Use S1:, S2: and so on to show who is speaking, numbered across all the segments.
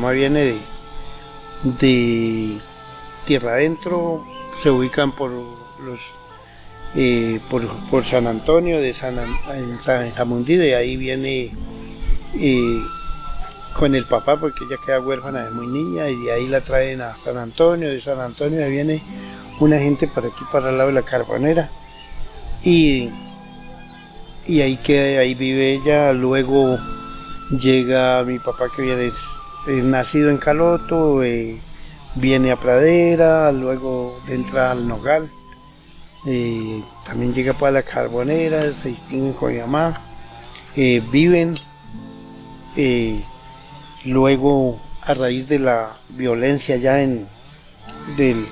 S1: mamá viene de tierra adentro, se ubican por los por San Antonio, en San Jamundí, de ahí viene con el papá, porque ella queda huérfana de muy niña, y de ahí la traen a San Antonio, de San Antonio viene una gente para aquí, para el lado de la Carbonera, y ahí queda, ahí vive ella. Luego llega mi papá, que viene, es nacido en Caloto, viene a Pradera, luego entra al Nogal, también llega para la Carbonera, se distinguen con mi mamá, viven, luego a raíz de la violencia ya del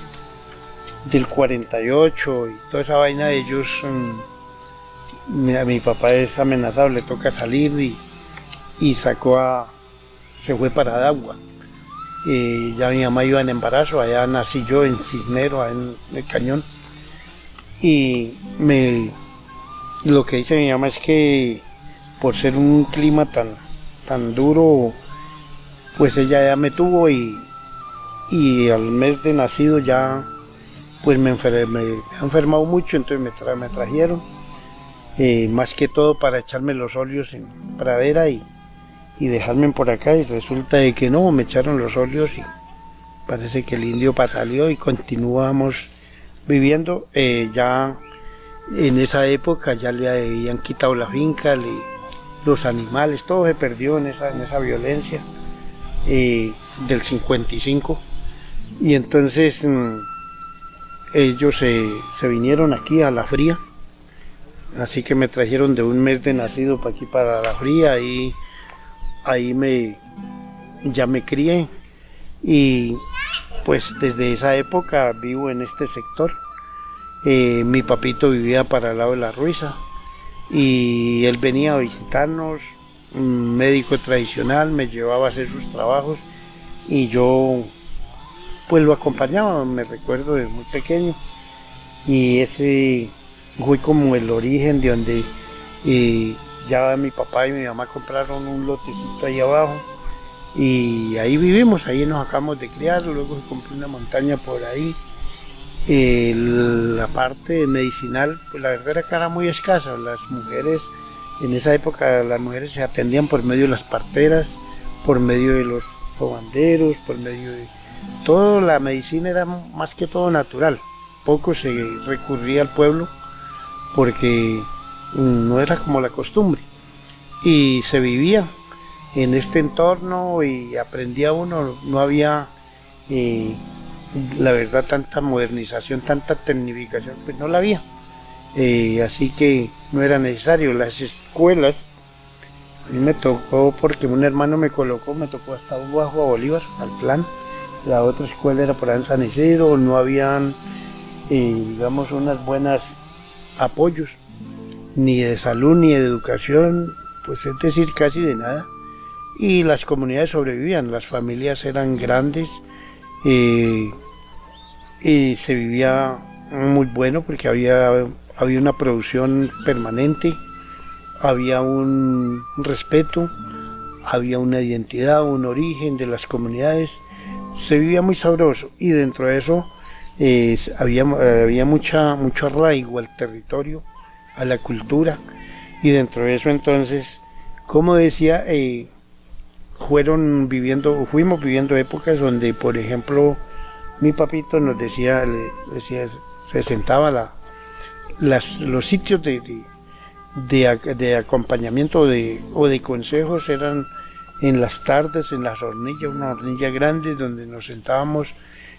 S1: 48 y toda esa vaina de ellos, a mi papá es amenazado, le toca salir y se fue para Adagua. Ya mi mamá iba en embarazo, allá nací yo en Cisnero, allá en el Cañón. Y lo que dice mi mamá es que por ser un clima tan duro, pues ella ya me tuvo, y al mes de nacido ya pues me ha enfermado mucho, entonces me trajeron, más que todo para echarme los óleos en Pradera y dejarme por acá, y resulta de que no, me echaron los óleos y parece que el indio pataleó y continuamos viviendo. Ya en esa época ya le habían quitado la finca, los animales, todo se perdió en esa violencia del 55, y entonces ellos se vinieron aquí a La Fría, así que me trajeron de un mes de nacido para aquí, para La Fría, y ahí ya me crié, y pues desde esa época vivo en este sector. Mi papito vivía para el lado de La Ruiza, y él venía a visitarnos, un médico tradicional, me llevaba a hacer sus trabajos, y yo pues lo acompañaba, me recuerdo de muy pequeño, y ese fue como el origen de donde ya mi papá y mi mamá compraron un lotecito ahí abajo, y ahí vivimos, ahí nos acabamos de criar. Luego se compró una montaña por ahí. La parte medicinal, pues la verdad era que era muy escasa. Las mujeres, en esa época, las mujeres se atendían por medio de las parteras, por medio de los lavanderos, por medio de todo. La medicina era más que todo natural, poco se recurría al pueblo porque no era como la costumbre, y se vivía en este entorno y aprendía uno. No había la verdad tanta modernización, tanta tecnificación, pues no la había, así que no era necesario. Las escuelas, a mí me tocó, porque un hermano me tocó hasta bajo a Bolívar, al plan. La otra escuela era por ahí en San Isidro, no habían digamos unas buenas apoyos, ni de salud ni de educación, pues es decir, casi de nada. Y las comunidades sobrevivían, las familias eran grandes, y se vivía muy bueno porque había una producción permanente, había un respeto, había una identidad, un origen de las comunidades, se vivía muy sabroso, y dentro de eso había mucho arraigo al territorio, a la cultura, y dentro de eso entonces, como decía, fuimos viviendo épocas donde, por ejemplo, mi papito nos decía, se sentaba los sitios de acompañamiento o de consejos eran en las tardes, en las hornillas, una hornilla grande donde nos sentábamos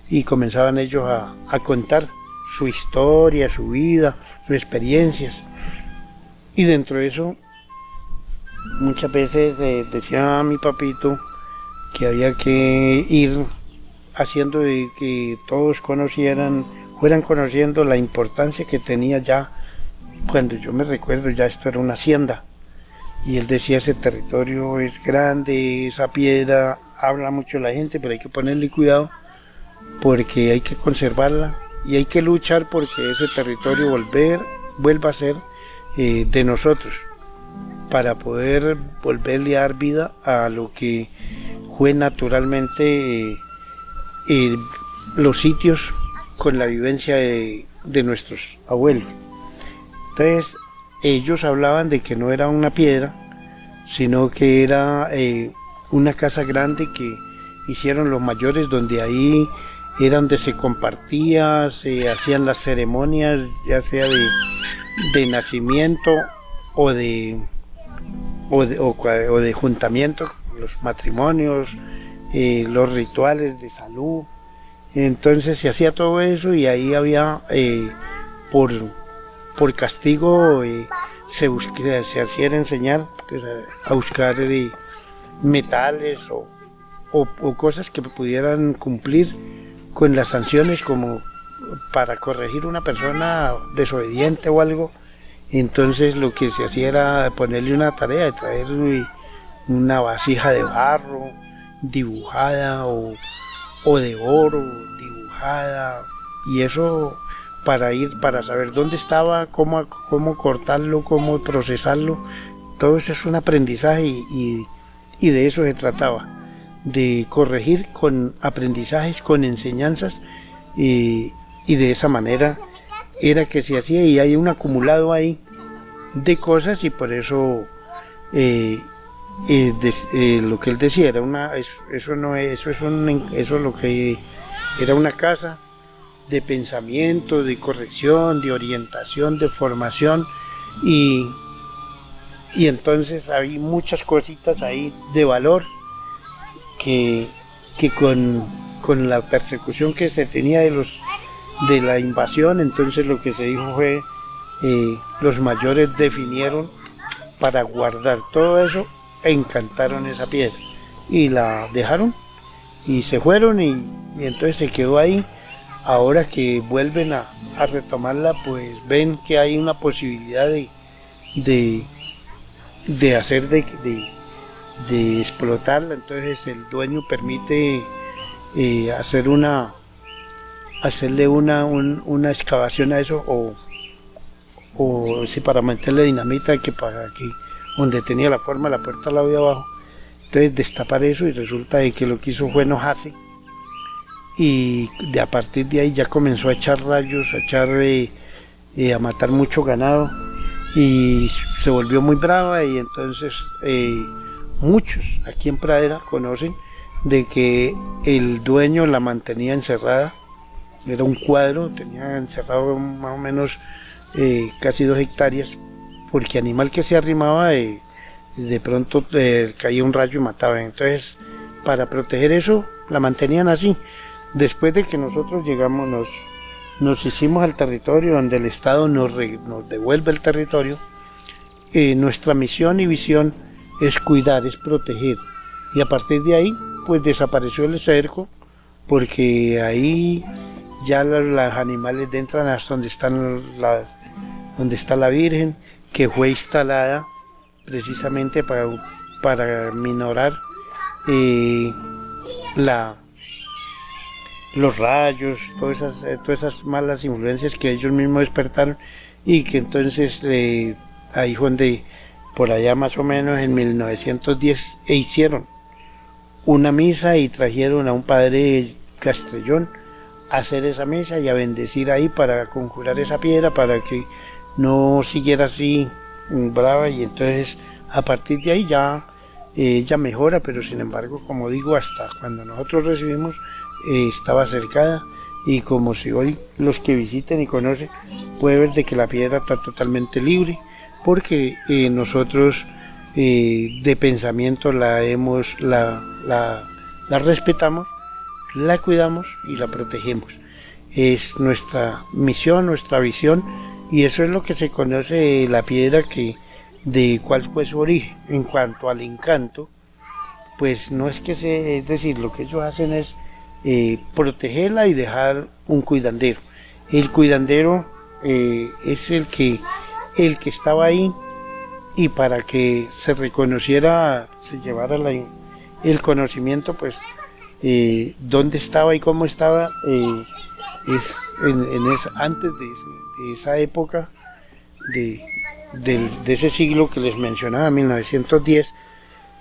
S1: y comenzaban ellos a contar su historia, su vida, sus experiencias. Y dentro de eso, muchas veces decía a mi papito que había que ir haciendo de que todos fueran conociendo la importancia que tenía ya. Cuando yo me recuerdo, ya esto era una hacienda, y él decía, ese territorio es grande, esa piedra habla mucho la gente, pero hay que ponerle cuidado porque hay que conservarla y hay que luchar porque ese territorio vuelva a ser de nosotros, para poder volverle a dar vida a lo que fue naturalmente los sitios con la vivencia de nuestros abuelos. Entonces ellos hablaban de que no era una piedra, sino que era una casa grande que hicieron los mayores, donde ahí era donde se compartía, se hacían las ceremonias, ya sea de nacimiento o de juntamiento, los matrimonios, los rituales de salud. Entonces se hacía todo eso, y ahí había por castigo se hacía enseñar pues, a buscar metales o cosas que pudieran cumplir con las sanciones, como para corregir una persona desobediente o algo. Entonces lo que se hacía era ponerle una tarea de traer una vasija de barro dibujada o de oro dibujada, y eso para saber dónde estaba, cómo cortarlo, cómo procesarlo. Todo eso es un aprendizaje, y de eso se trataba, de corregir con aprendizajes, con enseñanzas, y de esa manera era que se hacía, y hay un acumulado ahí de cosas, y por eso lo que él decía era eso lo que era una casa de pensamiento, de corrección, de orientación, de formación, y entonces hay muchas cositas ahí de valor que con la persecución que se tenía de la invasión, entonces lo que se dijo fue, los mayores definieron para guardar todo eso, e encantaron esa piedra y la dejaron y se fueron, y entonces se quedó ahí. Ahora que vuelven a retomarla, pues ven que hay una posibilidad de hacer de explotarla. Entonces el dueño permite hacerle una excavación a eso, o si para meterle dinamita, que para que donde tenía la forma la puerta la de abajo, entonces destapar eso, y resulta de que lo que hizo fue enojarse, y a partir de ahí ya comenzó a echar rayos, a matar mucho ganado, y se volvió muy brava. Y entonces muchos aquí en Pradera conocen de que el dueño la mantenía encerrada. Era un cuadro, tenía encerrado más o menos casi 2 hectáreas, porque animal que se arrimaba de pronto caía un rayo y mataba. Entonces, para proteger eso, la mantenían así. Después de que nosotros llegamos, nos hicimos al territorio, donde el Estado nos devuelve el territorio, nuestra misión y visión es cuidar, es proteger. Y a partir de ahí, pues desapareció el cerco, porque ahí ya los animales entran hasta donde está la Virgen, que fue instalada precisamente para minorar los rayos, todas esas malas influencias que ellos mismos despertaron, y que entonces ahí fue donde, por allá más o menos en 1910, hicieron una misa y trajeron a un padre Castrellón a hacer esa misa y a bendecir ahí, para conjurar esa piedra para que no siguiera así brava. Y entonces a partir de ahí ya ella mejora, pero sin embargo, como digo, hasta cuando nosotros recibimos estaba cercada, y como si hoy los que visiten y conocen puede ver de que la piedra está totalmente libre, porque nosotros de pensamiento la respetamos, la cuidamos y la protegemos. Es nuestra misión, nuestra visión, y eso es lo que se conoce de la piedra, de cuál fue su origen. En cuanto al encanto, pues no es que es decir, lo que ellos hacen es protegerla y dejar un cuidandero. El cuidandero es el que estaba ahí, y para que se reconociera, se llevara el conocimiento, pues dónde estaba y cómo estaba, antes de esa época, de ese siglo que les mencionaba, 1910.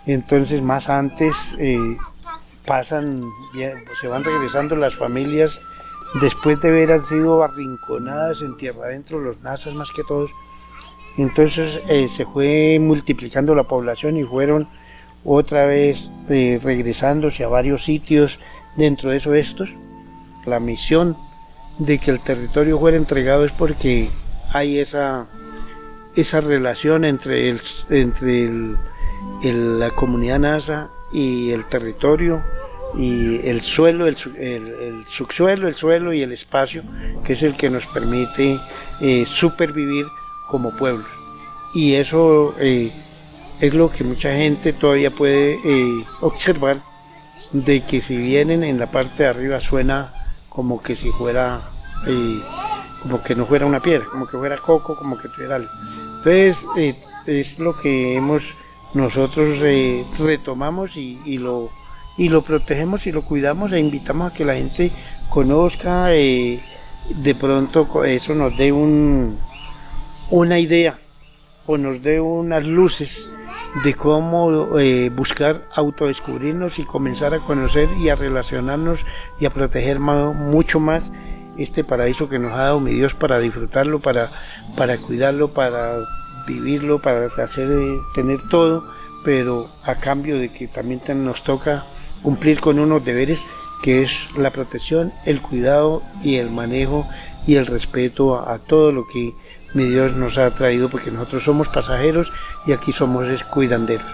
S1: Entonces más antes se van regresando las familias después de haber sido arrinconadas en tierra adentro, los nazas más que todos. Entonces se fue multiplicando la población y fueron otra vez regresándose a varios sitios, dentro de eso estos. La misión de que el territorio fuera entregado es porque hay esa relación entre la comunidad nasa y el territorio y el suelo, el subsuelo, el suelo y el espacio, que es el que nos permite supervivir como pueblos. Y eso es lo que mucha gente todavía puede observar, de que si vienen en la parte de arriba suena como que si fuera, como que no fuera una piedra, como que fuera coco, como que tuviera algo. Entonces es lo que nosotros retomamos y lo protegemos y lo cuidamos e invitamos a que la gente conozca, de pronto eso nos dé una idea o nos dé unas luces de cómo buscar autodescubrirnos y comenzar a conocer y a relacionarnos y a proteger mucho más este paraíso que nos ha dado mi Dios, para disfrutarlo, para cuidarlo, para vivirlo, para tener todo, pero a cambio de que también nos toca cumplir con unos deberes, que es la protección, el cuidado y el manejo y el respeto a todo lo que mi Dios nos ha traído, porque nosotros somos pasajeros y aquí somos cuidanderos.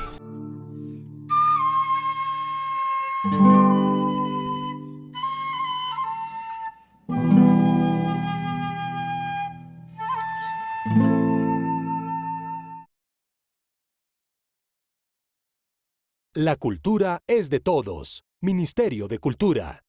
S2: La cultura es de todos. Ministerio de Cultura.